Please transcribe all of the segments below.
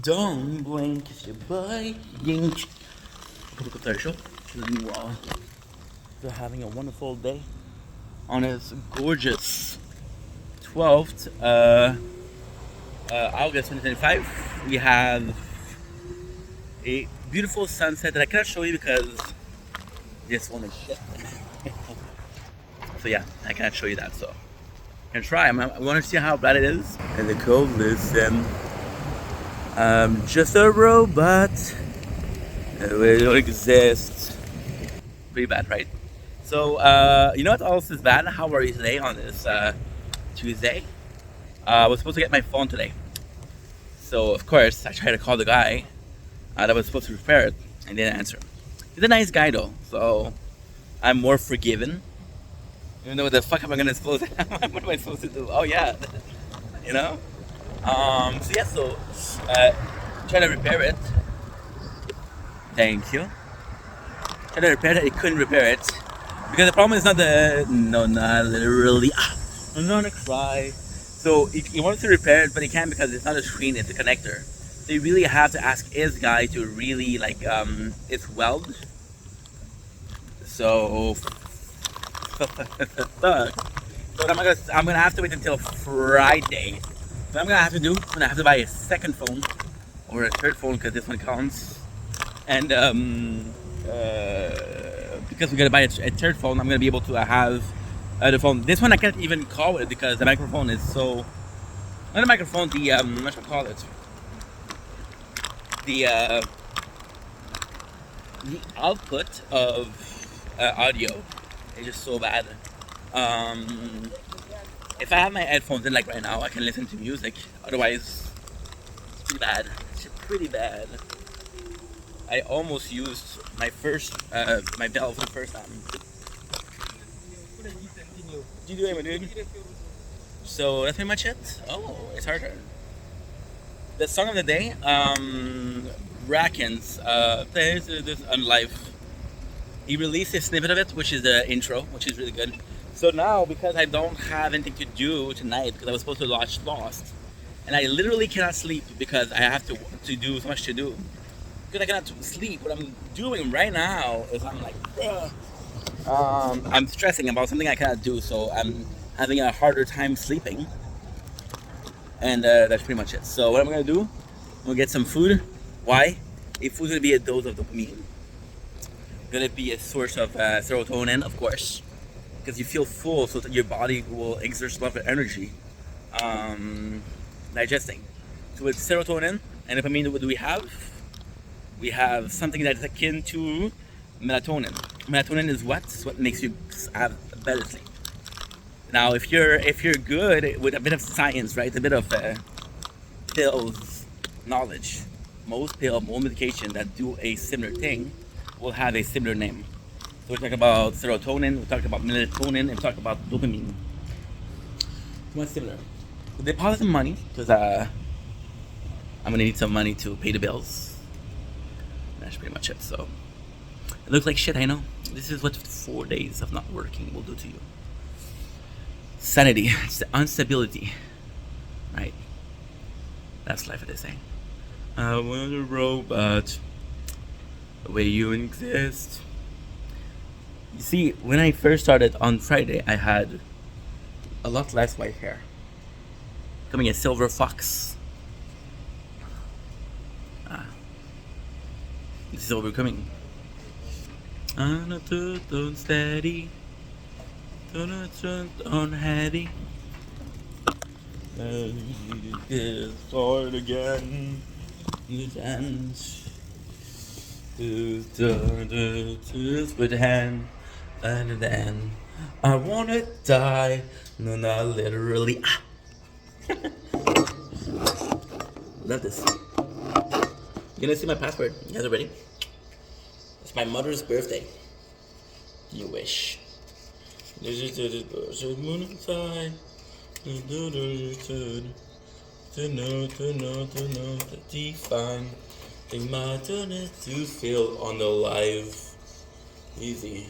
Don't blink, it's your boy. Yink. Commercial. They're having a wonderful day on this gorgeous 12th August 2025. We have a beautiful sunset that I cannot show you because this one is shit. So yeah, I cannot show you that. So I can try. I want to see how bad it is. And the cold listen. Just a robot. We don't exist. Pretty bad, right? So, you know what else is bad? How are you today on this Tuesday? I was supposed to get my phone today. So, of course, I tried to call the guy that was supposed to repair it and didn't answer. He's a nice guy though, so I'm more forgiven. Even though, what the fuck am I gonna disclose? What am I supposed to do? Oh yeah, you know. So yeah, try to repair it. Thank you. Try to repair it. It couldn't repair it because the problem is not not literally. I'm gonna cry. So he wants to repair it, but he can't because it's not a screen; it's a connector. So you really have to ask his guy to really it's weld. So I'm gonna have to wait until Friday. What I'm gonna have to do, I'm gonna have to buy a second phone or a third phone because this one counts. And because we're gonna buy a third phone, I'm gonna be able to have the phone. This one I can't even call it because the microphone is so. Not the microphone, the what should I call it? The output of audio is just so bad. If I have my headphones in like right now, I can listen to music. Otherwise, it's pretty bad. It's pretty bad. I almost used my my bell for the first time. You do it, dude. So that's pretty much it. Oh, it's harder. The song of the day, Rackens, this on live. He released a snippet of it, which is the intro, which is really good. So now, because I don't have anything to do tonight, because I was supposed to watch Lost, and I literally cannot sleep because I have to do so much to do. Because I cannot sleep. What I'm doing right now is I'm like, I'm stressing about something I cannot do, so I'm having a harder time sleeping. And that's pretty much it. So what I'm gonna do, I'm gonna get some food. Why? If food's gonna be a dose of dopamine, gonna be a source of serotonin, of course, because you feel full, so that your body will exert a lot of energy digesting. So with serotonin and dopamine, what do we have? We have something that is akin to melatonin. Melatonin is what? It's what makes you have a better sleep. Now, if you're good with a bit of science, right, a bit of pills knowledge, most medication that do a similar thing will have a similar name. So we're talking about serotonin, we're talking about melatonin, and we're talking about dopamine. What's similar? So deposit some money because I'm gonna need some money to pay the bills. That's pretty much it. So it looks like shit, I know. This is what 4 days of not working will do to you. Sanity, instability, right? That's life, they say. I want a robot, the way you exist. You see, when I first started on Friday, I had a lot less white hair, becoming a silver fox. This is what we're coming. Don't steady. Don't heady. It's hard again. You dance. With hand. And then I wanna die. No, not literally. Love this. You're gonna see my password. You guys are ready? It's my mother's birthday. You wish. This is the moon inside. To know, to define. Think my turn is to feel on the live. Easy.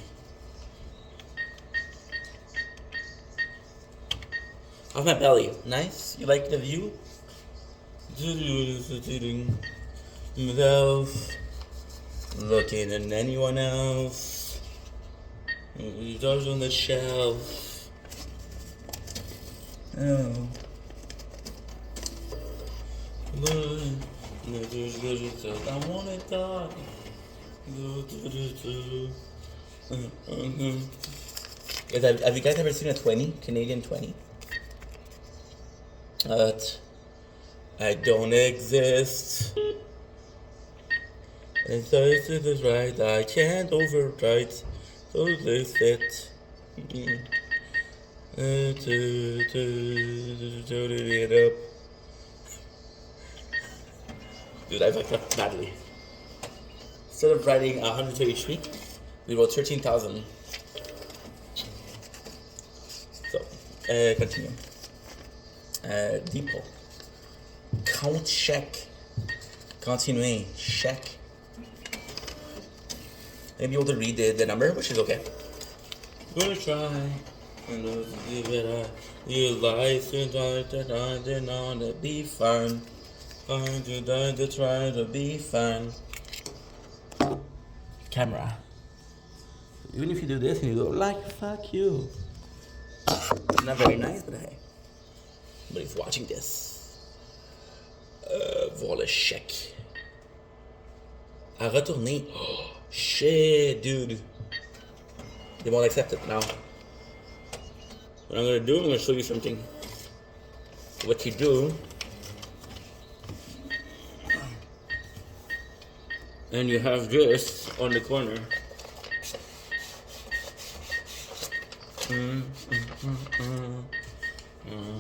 How's my belly? Nice? You like the view? Without looking at anyone else. Doors on the shelf. Oh. I wanna die. Have you guys ever seen a 20? Canadian 20? I don't exist. And so this is right. I can't overwrite. So this fit. It up. Dude, I fucked up badly. Instead of writing 100 each week, we wrote 13,000. So, continue. Depot. Count check. Continuer. Check. Maybe able to read the number, which is okay. Gonna try. And give it a realize to try to be fun. Fine to die to try to be fun. Camera. Even if you do this and you go like fuck you. Not very nice, but hey. Nobody's watching this. Voir le chèque. À retourner. Oh, shit, dude. They won't accept it now. What I'm gonna do, I'm gonna show you something. What you do. And you have this on the corner.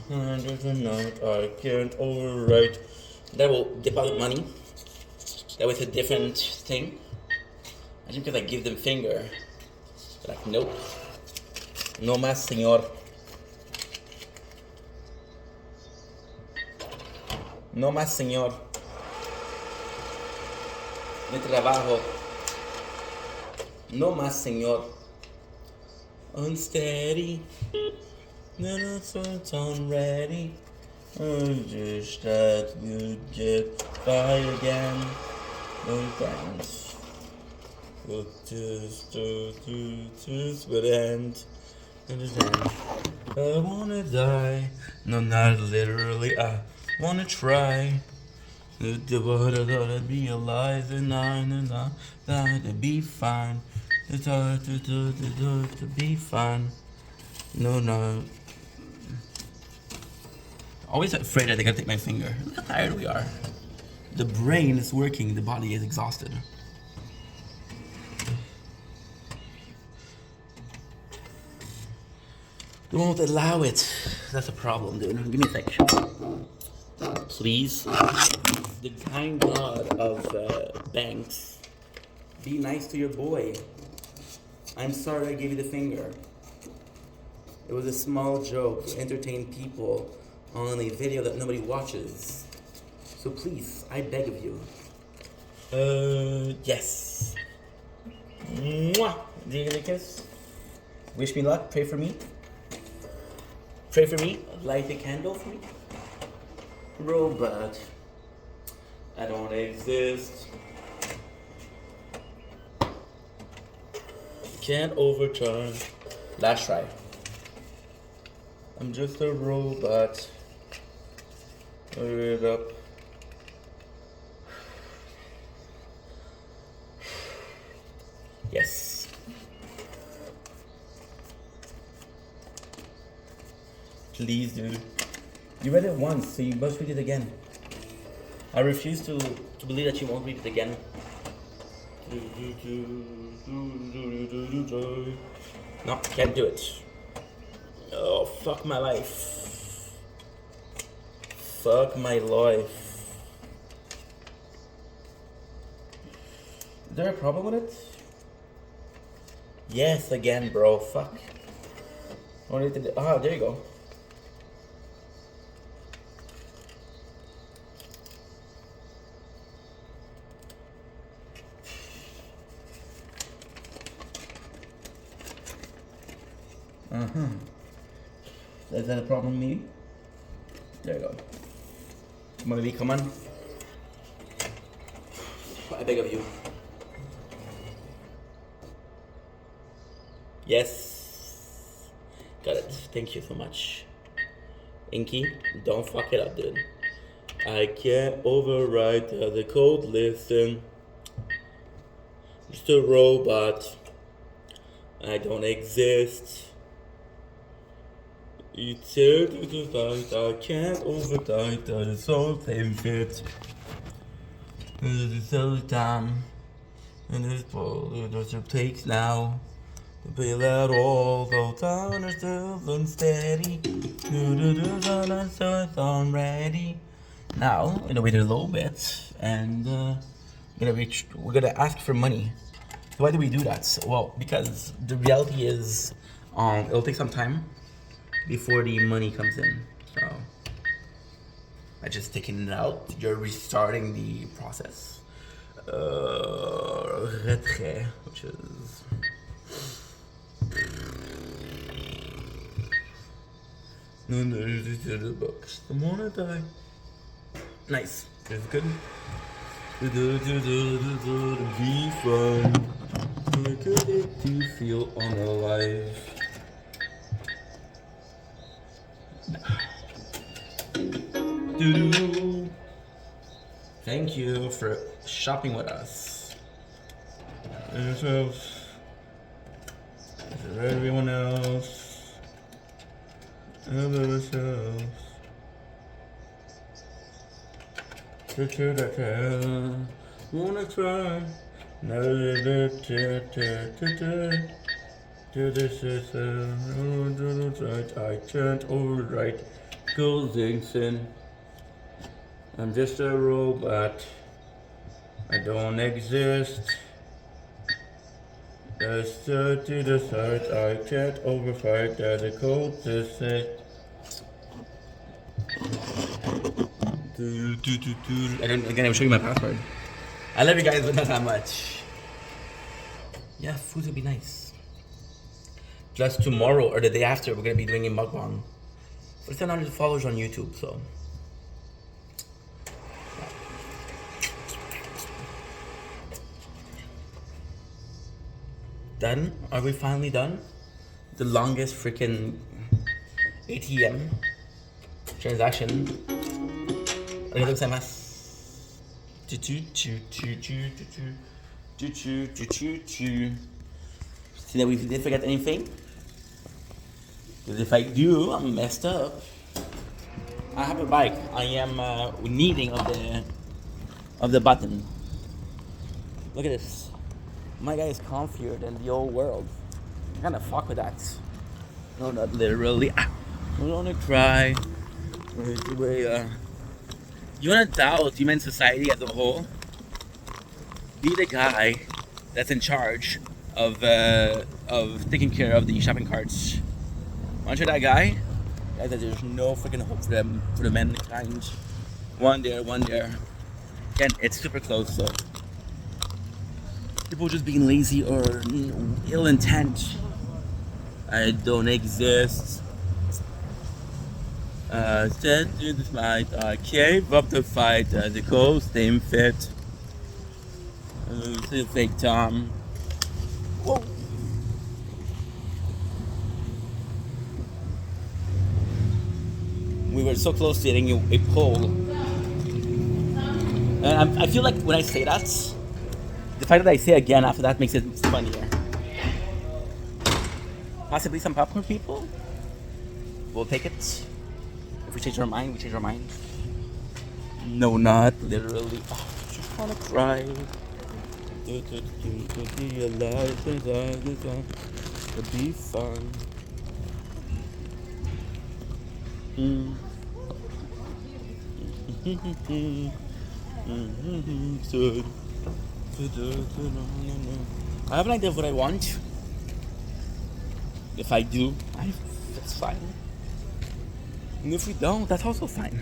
There's a note I can't overwrite. That will deposit money. That was a different thing. I think because I give them finger. They're like, nope. No más, señor. No más, señor. Mi trabajo. No más, señor. Unsteady. No, it's ready. I just that you get by again. No thanks. But just would end. I wanna die. No, not literally. I wanna try. To be alive and I to be fine. It's hard to be fine. No. Always afraid that they're gonna take my finger. Look how tired we are. The brain is working, the body is exhausted. They won't allow it. That's a problem, dude. Give me a second. Please. The kind God of banks. Be nice to your boy. I'm sorry I gave you the finger. It was a small joke to entertain people on a video that nobody watches. So please, I beg of you. Yes. Mwah! Do you get a kiss? Wish me luck, pray for me. Pray for me, light a candle for me. Robot, I don't exist. Can't overturn. Last try. I'm just a robot. Hurry it up. Yes. Please, dude. You read it once, so you must read it again. I refuse to believe that you won't read it again. No, can't do it. Oh, fuck my life. Fuck my life. Is there a problem with it? Yes, again, bro. Fuck. There you go. Is that a problem, me? There you go. Come on, baby, come on. I beg of you. Yes. Got it. Thank you so much. Inky, don't fuck it up, dude. I can't override the code. Listen. Just a robot. I don't exist. It's here to the fight. I can't override the soul same fit. It's all the time. And it's what it takes now. To feel at all, though time is still unsteady. So I'm ready. Now, I'm gonna wait a little bit and we're gonna ask for money. So why do we do that? Well, because the reality is it'll take some time before the money comes in. So by just taking it out, you're restarting the process. Retrait, which is the books. The more I die. Nice. It's good. Be fun. Look at it to feel unalive. Thank you for shopping with us. Yourself. For everyone else. And ourselves. Wanna try. I can't overwrite Goldingson. I'm just a robot. I don't exist. That's to the side. I can't overfight that the code is set. Again, I'm showing you my password. I love you guys, but not that much. Yeah, food would be nice. Just tomorrow or the day after, we're gonna be doing a mukbang for 700 followers on YouTube. So, done? Are we finally done? The longest freaking ATM transaction. Arigatou gozaimasu. See that we didn't forget anything? Because if I do, I'm messed up. I have a bike. I am needing of the button. Look at this. My guy is comfier than the old world. I kinda fuck with that. No, not literally. I don't wanna cry. You wanna doubt human society as a whole? Be the guy that's in charge of taking care of the shopping carts. Aren't you that guy? Guys, that there's no freaking hope for them, for the mankind. One there, one there. Again, it's super close, so people just being lazy or ill intent. I don't exist. Said to the fight, I gave up the fight. The cold staying fit. Still fake Tom. Whoa. We were so close to hitting a pole. And I feel like when I say that, the fact that I say again after that makes it funnier. Possibly some popcorn people. We'll take it. If we change our mind, we change our mind. No, not literally. Oh, I just wanna cry. Be alive, it'll be fun. I have an idea of what I want. If I do, that's fine. And if we don't, that's also fine.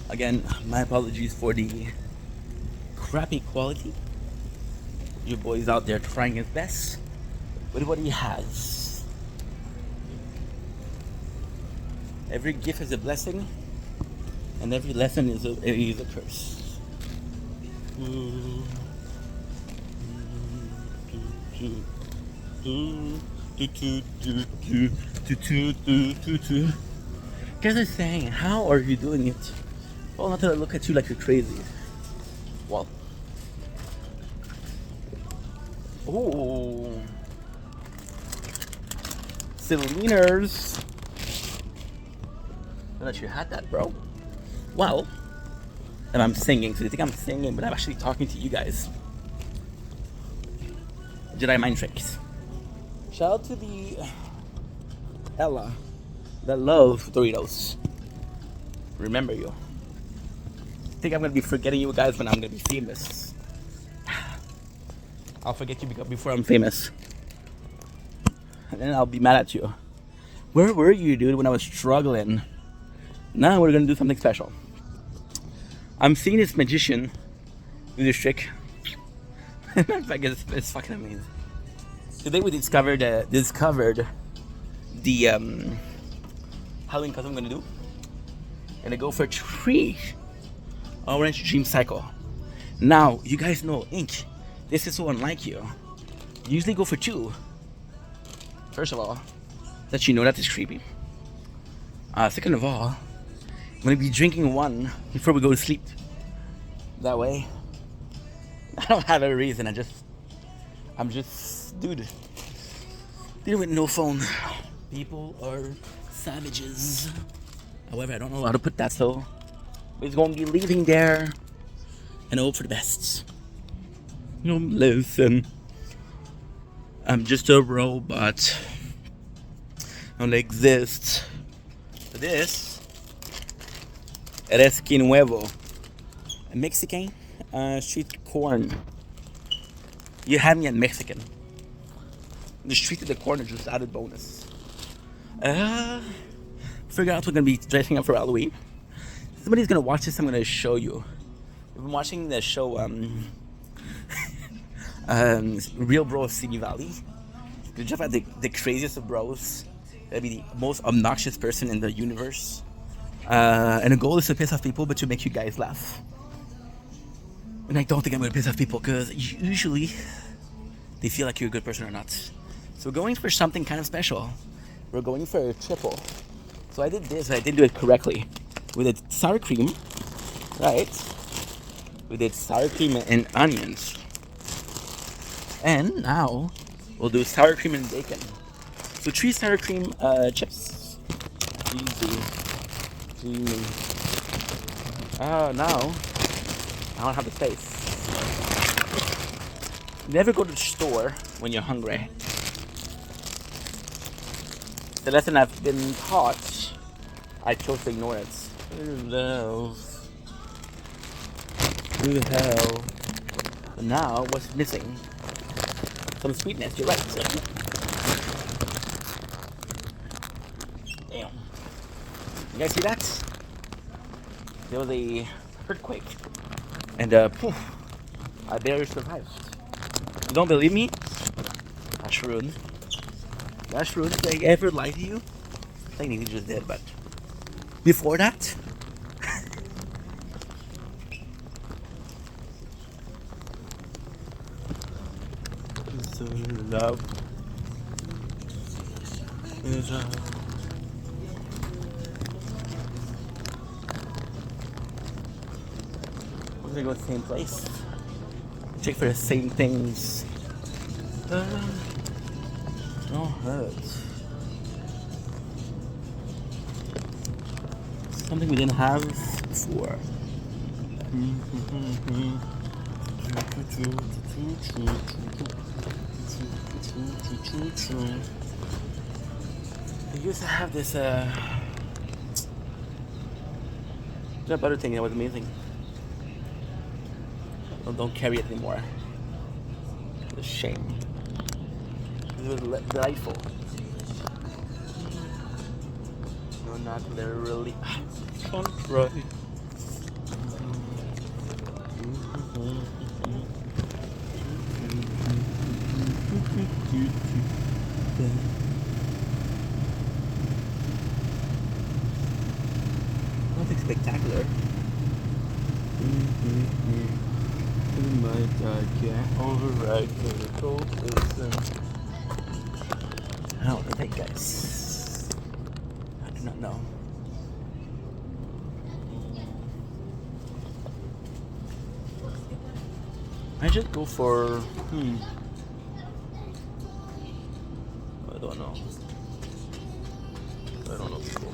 Again, my apologies for the crappy quality. Your boy's out there trying his best with what he has. Every gift is a blessing. And every lesson is a curse. Guys are saying, how are you doing it? Well, not to look at you like you're crazy. Well. Oh. Cylinders. I thought you had that, bro. Well. And I'm singing, so they think I'm singing, but I'm actually talking to you guys. Jedi mind tricks. Shout out to the Ella that love Doritos. Remember you. I think I'm gonna be forgetting you guys when I'm gonna be famous. I'll forget you before I'm famous. And then I'll be mad at you. Where were you, dude, when I was struggling? Now we're gonna do something special. I'm seeing this magician do this trick. It's fucking amazing. Today we discovered the Halloween costume I'm gonna do. And I go for 3 orange dream cycle. Now you guys know, Ink, this is so unlike you. You usually go for 2. First of all, that you know that is creepy. Second of all, I'm gonna be drinking 1 before we go to sleep. That way, I don't have a reason. I'm just, dude, dealing with no phone. People are savages. However, I don't know how to put that, so we're gonna be leaving there and hope for the best. You know, listen, I'm just a robot. I don't exist. This, eres que nuevo. A Mexican street corn. You had me at Mexican. The street of the corn is just added bonus. Figure out we're gonna be dressing up for Halloween. Somebody's gonna watch this. I'm gonna show you. We've been watching the show Real Bros Simi Valley. You just have the craziest of bros. That'd be the most obnoxious person in the universe. And the goal is to piss off people, but to make you guys laugh. And I don't think I'm gonna piss off people because usually they feel like you're a good person or not. So we're going for something kind of special. We're going for a triple. So I did this, but I didn't do it correctly. We did sour cream, right? We did sour cream and onions. And now we'll do sour cream and bacon. So 3 sour cream chips. Easy. Now I don't have the space. Never go to the store when you're hungry. The lesson I've been taught, I chose to ignore it. Who the hell? But now, what's missing? Some sweetness, you're right. Damn. You guys see that? There was a earthquake. And I barely survived. You don't believe me? That's rude. That's rude. Did I ever lie to you? I think he just did, but before that, so love is we're gonna go to the same place. Check for the same things. No hurt. Something we didn't have before. We used to have this that butter thing that was amazing. Don't carry it anymore. It's a shame. It was delightful. No, not literally. Don't try. Nothing spectacular. My dad can't override critical system. I don't know, thank guys. I do not know. I just go for I don't know. I don't know people.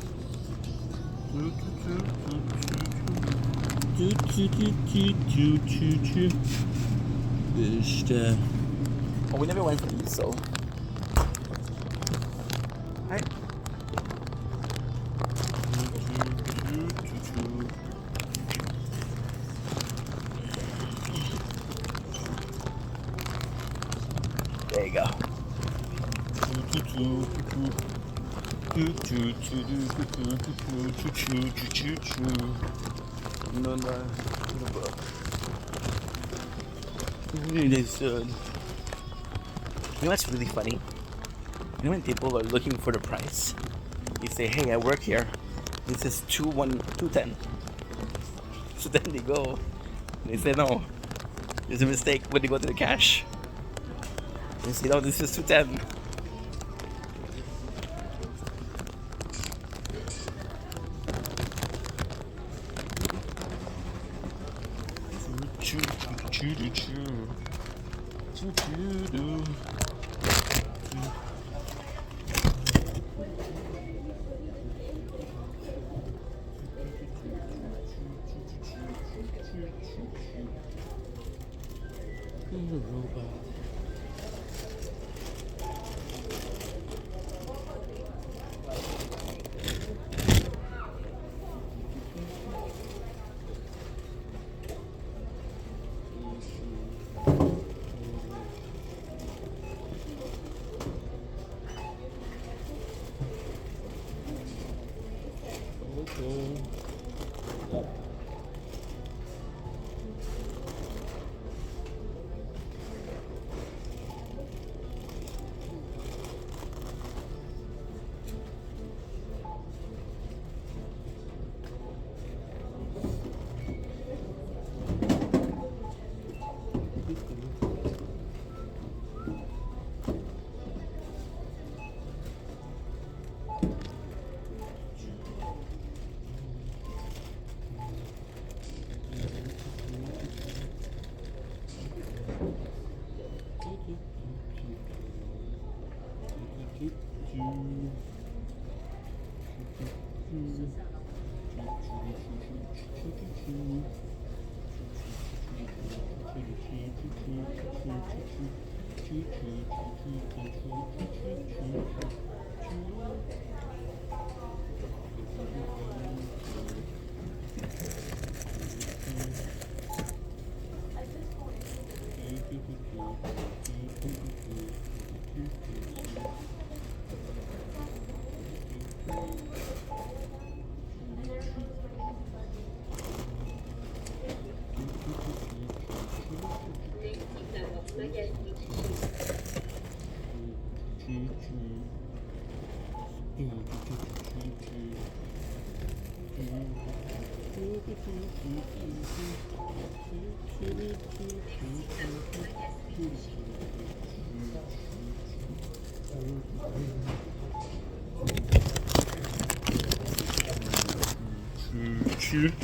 Oh, we never went for these, so. Hi. There you go. You know what's really funny? You know when people are looking for the price, you say, "Hey, I work here. This is 210." So then they go, they say, "No, there's a mistake." When they go to the cash, they say, "No, this is 210."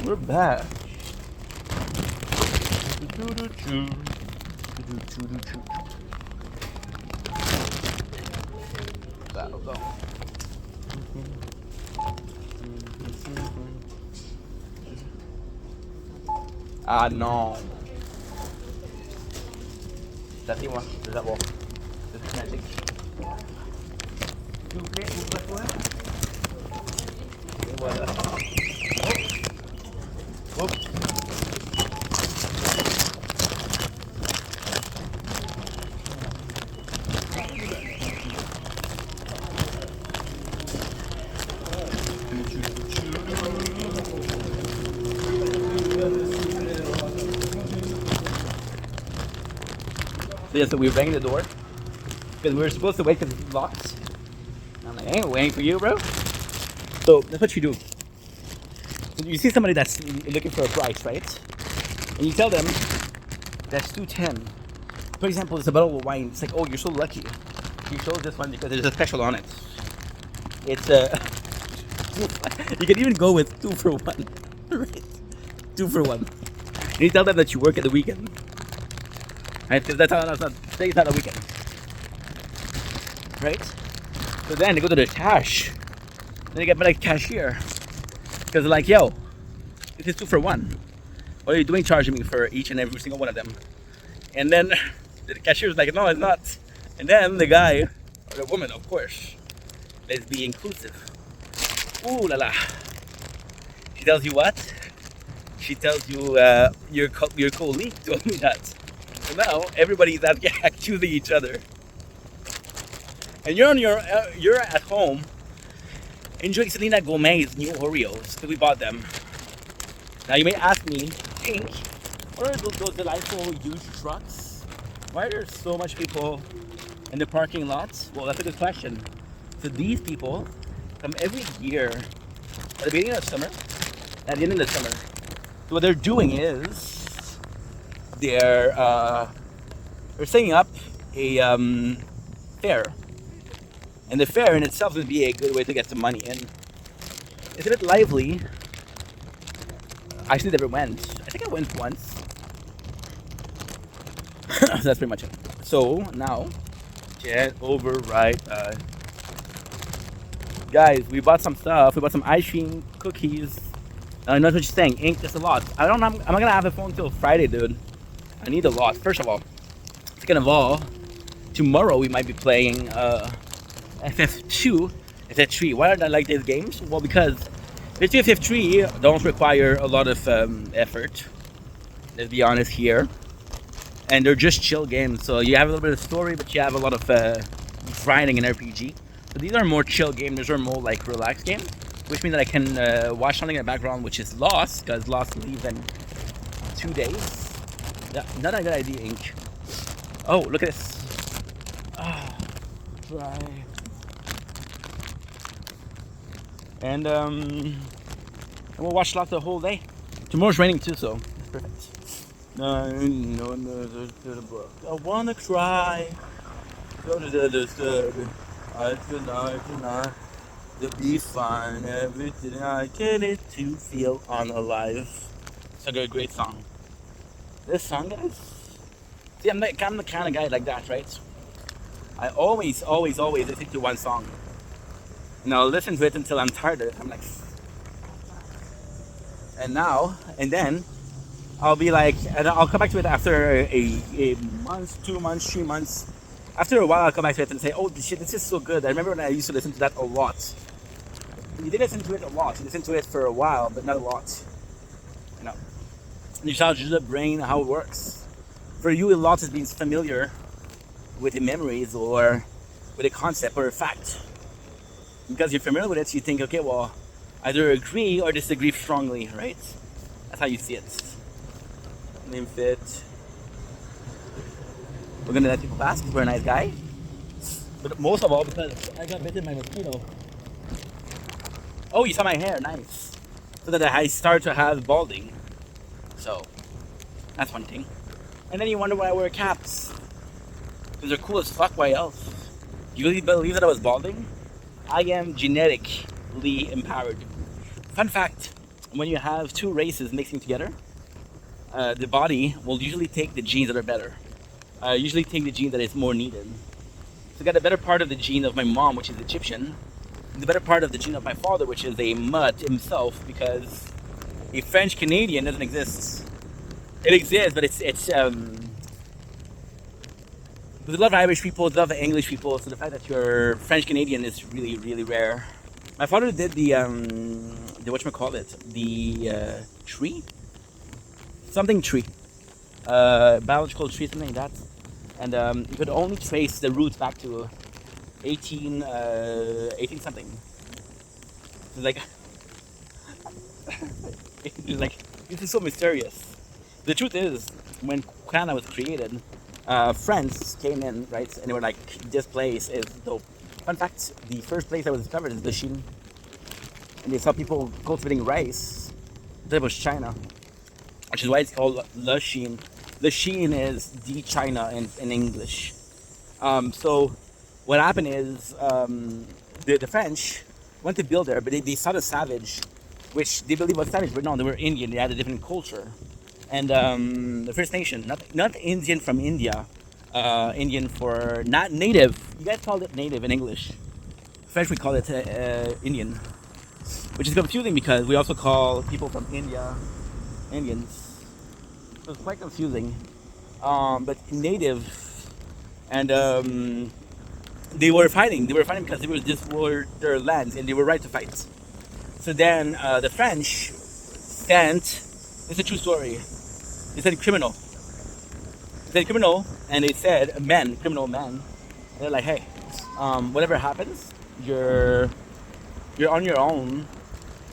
We're back. That'll go. Ah non. Tapez-moi, je l'aborde. C'est magique. S'il vous plaît, ouvre-toi. Et voilà. Hop. Hop. So yeah, so we rang the door because we were supposed to wait because it's locked. I'm like, I ain't waiting for you, bro. So that's what you do. You see somebody that's looking for a price, right? And you tell them, That's 210. For example, it's a bottle of wine. It's like, oh, you're so lucky. You chose this one because there's a special on it. It's you can even go with 2 for 1. Right? 2 for 1. And you tell them that you work at the weekend. Right? Because that's not a weekend. Right? So then they go to the cash. Then they get like cashier. Because they're like, yo, this is 2 for 1. What are you doing charging me for each and every single one of them? And then the cashier's like, no, it's not. And then the guy, or the woman, of course, let's be inclusive. Ooh la la. She tells you what? She tells you your colleague told me that. So now everybody's accusing each other. And you're at home enjoying Selena Gomez's new Oreos because we bought them. Now you may ask me, Pink, what are those delightful huge trucks? Why are there so much people in the parking lots? Well, that's a good question. So these people come every year at the beginning of summer, at the end of the summer. So what they're doing is they're setting up a fair. And the fair in itself would be a good way to get some money in. It's a bit lively. I actually never went. I think I went once. So that's pretty much it. So now, get over right. Guys, we bought some stuff. We bought some ice cream, cookies. Not what you're saying. Ink, that's a lot. I'm not gonna have a phone until Friday, dude. I need a lot. First of all, second of all, tomorrow we might be playing FF2, FF3. Why don't I like these games? Well, because FF2, FF3 don't require a lot of effort. Let's be honest here. And they're just chill games. So you have a little bit of story, but you have a lot of grinding and RPG. So these are more chill games. These are more like relaxed games, which means that I can watch something in the background, which is Lost, because Lost leaves in 2 days. Yeah, not a good idea, Ink. Oh, look at this. Ah, dry. And we'll watch Lost the whole day. Tomorrow's raining too, so it's perfect. No, I wanna cry. Go to the tonight to be fine. Everything I get it to feel unalive. It's a great song. This song, guys. See, I'm the kind of guy like that, right? I always listen to one song, and I'll listen to it until I'm tired of it. I'm like, and then I'll be like, and I'll come back to it after a month, 2 months, 3 months. After a while, I'll come back to it and say, oh, shit, this is so good. I remember when I used to listen to that a lot. You did listen to it a lot. You listened to it for a while, but not a lot. You know. And you challenge the brain how it works. For you, a lot is being familiar with the memories or with a concept or a fact. Because you're familiar with it, you think, okay, well, either agree or disagree strongly, right? That's how you see it. Name fit. We're gonna let people pass because we're a nice guy. But most of all because I got bitten by a mosquito. Oh, you saw my hair, nice. So that I start to have balding. So that's one thing. And then you wonder why I wear caps. Because they're cool as fuck, why else? You really believe that I was balding? I am genetically empowered. Fun fact, when you have two races mixing together, the body will usually take the genes that are better. Usually take the gene that is more needed. So I got the better part of the gene of my mom, which is Egyptian, and the better part of the gene of my father, which is a mutt himself, because a French Canadian doesn't exist. It exists, but it's there's a lot of Irish people, there's a lot of English people, so the fact that you're French Canadian is really, really rare. My father did the whatchamacallit, the tree? Something tree. Biological tree, something like that. And you could only trace the roots back to 18 something. It's like, it's like, this is so mysterious. The truth is, when Canada was created, friends came in, right, and they were like, this place is dope. Fun fact, the first place that was discovered is Lachine. And they saw people cultivating rice. That was China. Which is why it's called Lachine. The Sheen is the China in English. So what happened is the French went to build there, but they saw the savage, which they believe was savage, but no, they were Indian. They had a different culture, and the First Nation, not Indian from India, Indian for not native. You guys call it native in English. French we call it Indian, which is confusing because we also call people from India Indians. So it's quite confusing. But native, and they were fighting. They were fighting because this were their lands, and they were right to fight. So then the French sent. It's a true story. They said criminal. They said criminal, and they said men, criminal men. They're like, hey, whatever happens, you're on your own.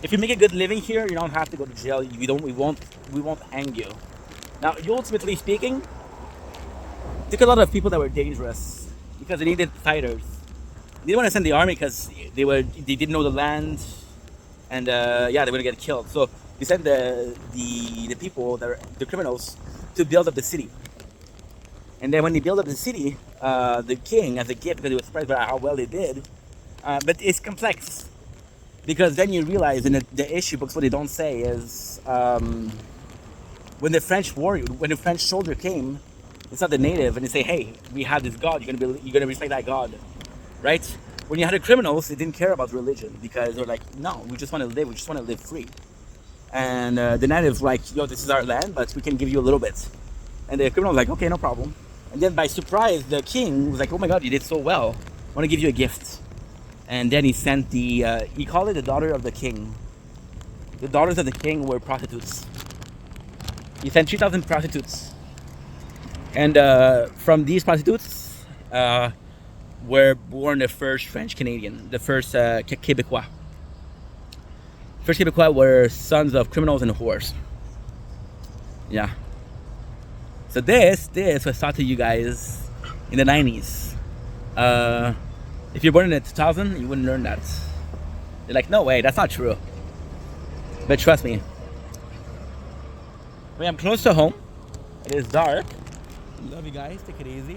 If you make a good living here, you don't have to go to jail. We won't hang you. Now, ultimately speaking, took a lot of people that were dangerous because they needed fighters. They didn't want to send the army because they didn't know the land, and they were gonna get killed. So they sent the people that are the criminals to build up the city. And then when they built up the city, the king, as a gift, because he was surprised by how well they did. But it's complex because then you realize in the issue books what they don't say is when the French soldier came, it's not the native, and they say, hey, we have this god, you're gonna respect that god, right? When you had the criminals, they didn't care about religion because they're like, no, we just want to live free. And the natives like, yo, this is our land, but we can give you a little bit. And the criminal was like, okay, no problem. And then by surprise, the king was like, oh my god, you did so well, I want to give you a gift. And then he sent he called it the daughter of the king. The daughters of the king were prostitutes. He sent 3,000 prostitutes. And from these prostitutes were born the first French Canadian, the first Quebecois. First Quebecois were sons of criminals and whores. Yeah. So this was taught to you guys in the 90s. If you're born in the 2000, you wouldn't learn that. You're like, no way, that's not true. But trust me. I'm close to home. It is dark. Love you guys. Take it easy.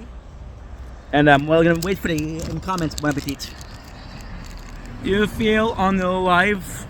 And we're gonna wait for the comments. Bon appetit. You feel on the live